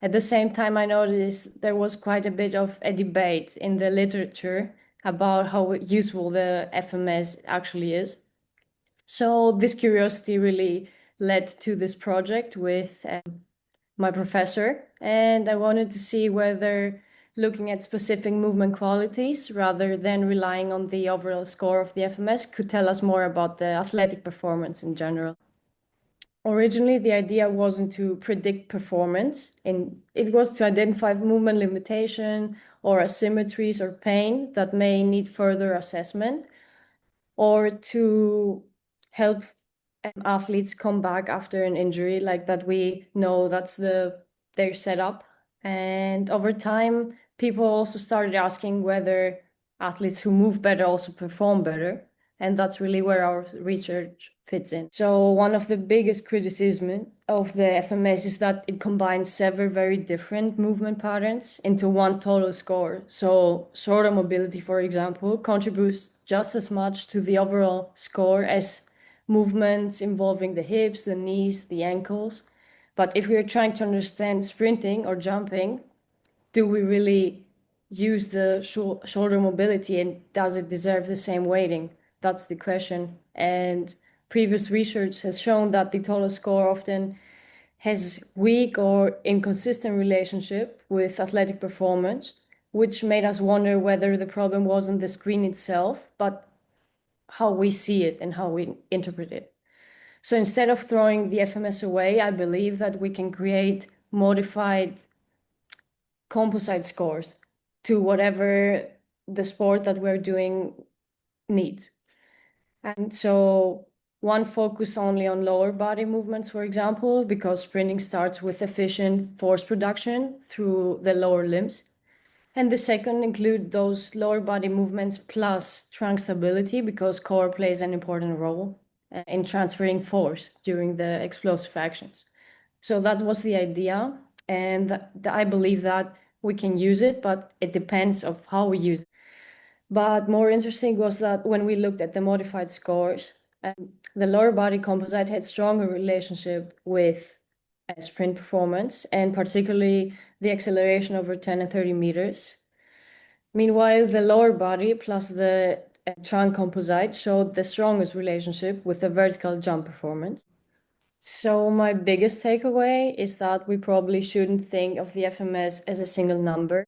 At the same time, I noticed there was quite a bit of a debate in the literature about how useful the FMS actually is. So this curiosity really led to this project with my professor, and I wanted to see whether looking at specific movement qualities rather than relying on the overall score of the FMS could tell us more about the athletic performance in general. Originally, the idea wasn't to predict performance, and it was to identify movement limitation or asymmetries or pain that may need further assessment, or to help athletes come back after an injury, like that we know that's their setup. And over time, people also started asking whether athletes who move better also perform better. And that's really where our research fits in. So one of the biggest criticisms of the FMS is that it combines several very different movement patterns into one total score. So shoulder mobility, for example, contributes just as much to the overall score as movements involving the hips, the knees, the ankles. But if we are trying to understand sprinting or jumping, do we really use the shoulder mobility, and does it deserve the same weighting? That's the question. And previous research has shown that the total score often has weak or inconsistent relationship with athletic performance, which made us wonder whether the problem wasn't the screen itself, but how we see it and how we interpret it. So instead of throwing the FMS away, I believe that we can create modified composite scores to whatever the sport that we're doing needs. And so one focus only on lower body movements, for example, because sprinting starts with efficient force production through the lower limbs. And the second include those lower body movements plus trunk stability, because core plays an important role in transferring force during the explosive actions. So that was the idea. And I believe that we can use it, but it depends of how we use it. But more interesting was that when we looked at the modified scores, the lower body composite had stronger relationship with sprint performance, and particularly the acceleration over 10 and 30 meters. Meanwhile, the lower body plus the trunk composite showed the strongest relationship with the vertical jump performance. So my biggest takeaway is that we probably shouldn't think of the FMS as a single number.